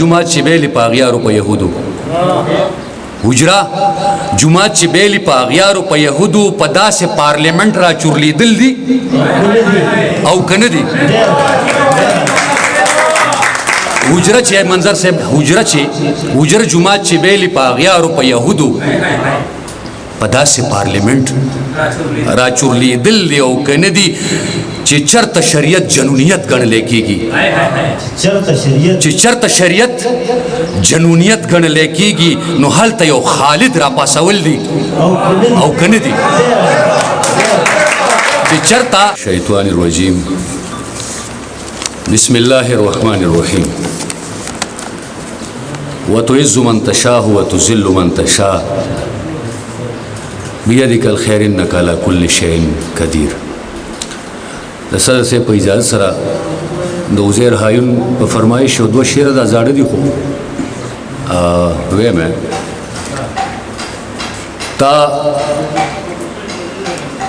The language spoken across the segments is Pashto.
جمعات چې بیلی په اغیارو په یهودو حجره جمعات چې بیلی په اغیارو په یهودو په داسې پارلیمنت را چورلیدل دي او کنه دي حجره چې منظر صاحب حجره جمعات چې بیلی په اغیارو په یهودو په داسې پارلیمنت را چورلیدل دي او کنه دي چې چرته شریعت جنونیت ګڼل کېږي چې چرته شریعت جنونیت ګڼل کېږي نو هلته یو خالد را پاسول دي او کنه دي چې چرته شیطان الرجیم بسم الله الرحمن الرحیم وتعز من تشاء وتذل من تشاء بيدك الخير انك على كل شيء قدير د سره سه په اجازه سره د وزیر هایون په فرمایش او دوه شعر د ازاړه دي خو وېمه تا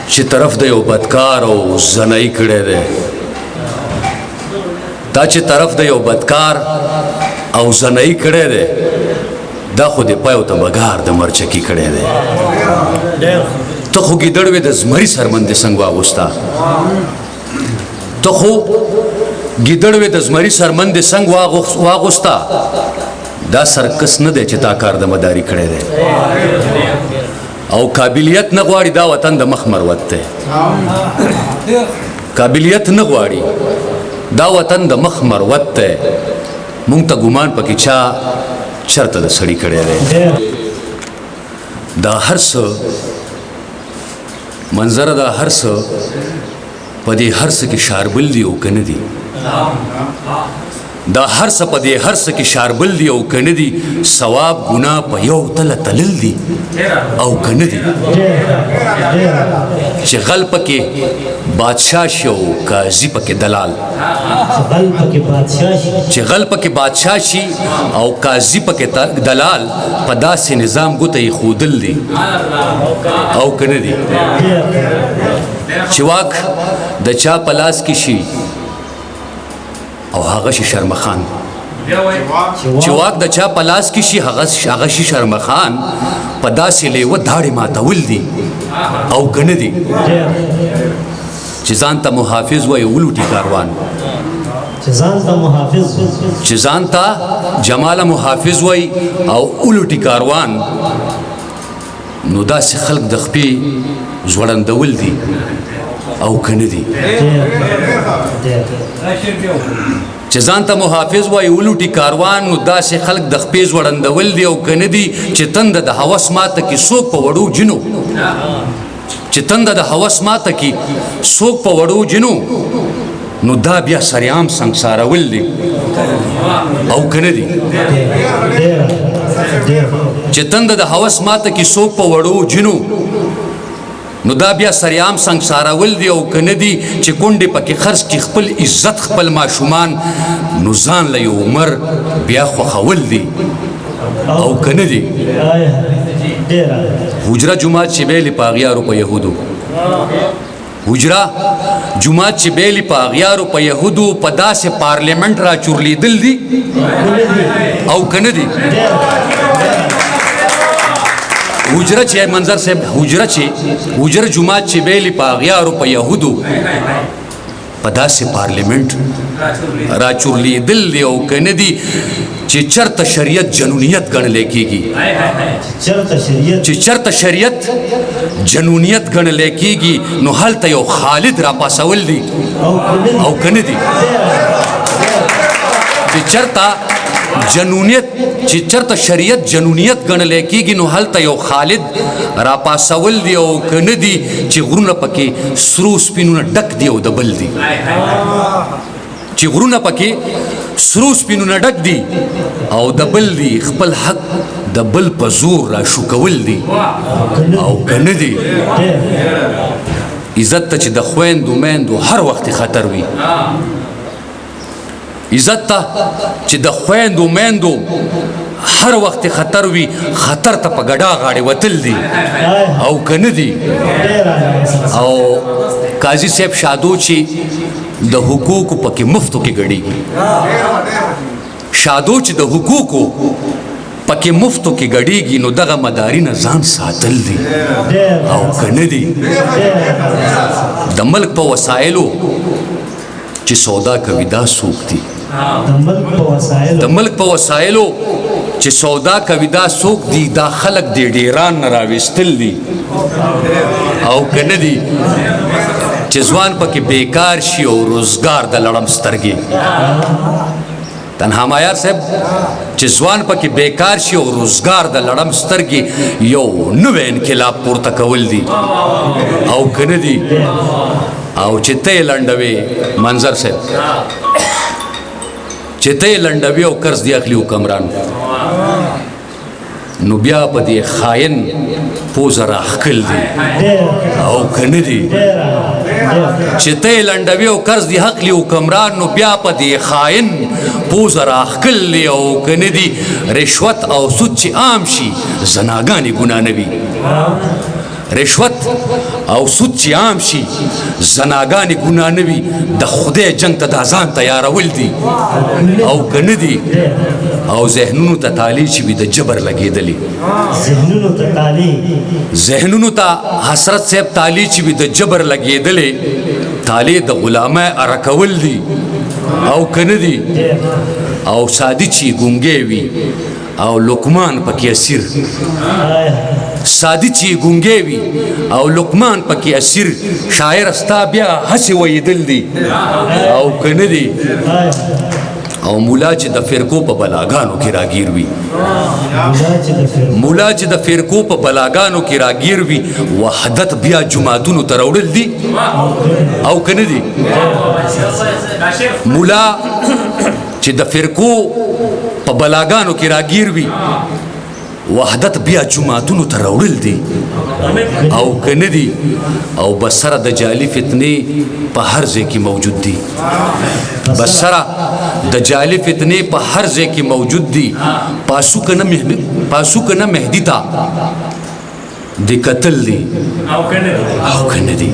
چې طرف د یو بدکار او زنای کړه ده تا چې طرف د یو بدکار او زنای کړه ده دا خو دې پایو ته بګار د مرچکی کړه ده ته خو ګیدړ وې د زمری سرمند څنګه واغستا ته خو ګیدړ وې د زمری سرمند څنګه واغستا دا سرکس نه دی چې تا کار د مداري کړی دی او قابلیت نه غواړي دا وطن د مخ مروت دی قابلیت نه غواړي دا وطن د مخ مروت دی مونږ ته ګمان پکې چا چرته د سړی کړی دی دا هر څه منظره دا هر څه په دې هر څه کې شاربل دي او کنه دي دا هر څه په دې هر څه کې شاربل دي او کنه دي ثواب ګناه په یو تل تلل دي او کنه دي چې غل پکې بادشاہ شو قاضي پکې دلال چې غل پکې بادشاہ شي او قاضي پکې دلال په داسې نظام ګوته یې خودل دي او کنه دي چې واک د چا پلاس کې شي او هغه شي شرمخان چې واک د چا پلاس کې شي هغه شي شرمخان په داسې لیوه داړې ماتول دي او کنه دي چې ځان ته محافظ وایي ولوټي کاروان چې ځان ته جماله محافظ وایي او ولوټي کاروان نو داسې خلق د خپې ځوړندول دي او کنه دي چې ځان ته محافظ وایي ولوټي کاروان نو داسې خلق د خپې ځوړندول دي او کنه دي چې تنده د هوس ماته کې څوک په وړو جنو چې تنده د هوس ماته کې څوک په وړو جنو نو دا بیا سریام سنګسارول دي او کنه دي چې تنده د هوس ماته کې څوک په وړو جنو نو دا بیا سریام سنګسارول دي او کنه دي چې کونډې پکې خرڅ کې خپل عزت خپل ماشومان نو ځان له یو عمر بیا خوښول دي او کنه دي حجره جمعات چې بیلی په اغیارو په یهودو حجره جمعات چې بیلی په اغیارو په یهودو په داسې پارلیمنت را چورلیدل دي او کنه دي حجره چې منظر صاحب حجره جمعات چې بیلی په اغیارو په یهودو په داسې پارلیمنت را چورلیدل دي او کنه دي چې چرته شریعت جنونیت ګڼل کېږي چې چرته شریعت جنونیت ګڼل کېږي نو هلته یو خالد را پاسول دي او کنه دي چې چرته شریعت جنونیت ګڼل کېږي نو هلته یو خالد را پاسول دي او کنه دي چې غرونه پکې سرو سپینونه ډک دي او د بل دي چې غرونه پکې سرو سپینونه ډک دي او د بل دي خپل حق د بل په زور را شوکول دي او کنه دي عزت ته چې د خویندو میندو هر وخت خطر وي عزت ته چې د خویندو میندو هر وخت خطر وي خطر ته په ګډا غاړې وتل دي او کنه دي او قاضي صاحب شادو چې د حقوقو پکې مفتو کې ګډيږي شادو چې د حقوقو پکې مفتو کې ګډېږي نو دغه مداري نه ځان ساتل دي او که نه دي د ملک په وسایلو چې سودا کوي دا څوک دي د ملک په وسایلو چې سودا کوي دا څوک دي دا خلک د ډیران نه راویستل دي او که نه دي چې ځوان پکې بیکار شي او روزګار د لړم سترګې تنها معیار صاحب چې ځوان پکې بیکار شي او روزګار د لړم سترګې یو نوی انقلاب پورته کول دي او که نه دي او چې ته یې لنډوې منظر صاحب چې ته یې لنډوې او قرض دې اخلي حکمران نو بیا په دې خاین پوزه راښکل دي او که نه دي چې ته یې لنډوې او قرض دې اخلي حکمران نو بیا په دې خاین پوزه راښکل دي او که نه دي رشوت او سود چې عام شي زناګانې ګناه نه وي رشوت او سود چې عام شي زناګانې ګناه نه وي د خدای جنگ ته دا ځان تیارول دي او که نه دي او ذهنونو ته تالی چې وي د جبر لګېدلي ذهنونو ته حسرت صاحب تالی چې وي د جبر لګېدلې تالی د غلامۍ ارکول دي او که نه دي او سادي چې ګونګې وي او لقمان پکې اسیر سادي چې ګونګې وي او لقمان پکې اسیر شاعر ستا بیا هسې ویدل دي او که نه دي او مولا چې د فرقو په بلاګانو کې راګیر وي مولا چې د فرقو په بلاګانو کې راګیر وي وحدت بیا جماعتونو ته راوړل دي او که نه دي مولا چې د فرقو په بلاګانو کې راګیر وي وحدت بیا جماعتونو ته راوړل دي او که نه دي او بسره د جعلي فتنې په هر ځای کې موجود دي بسره د جعلي فتنې په هر ځای کې موجود دي پاسو که نه مهدي ته د قتل دي او که نه دي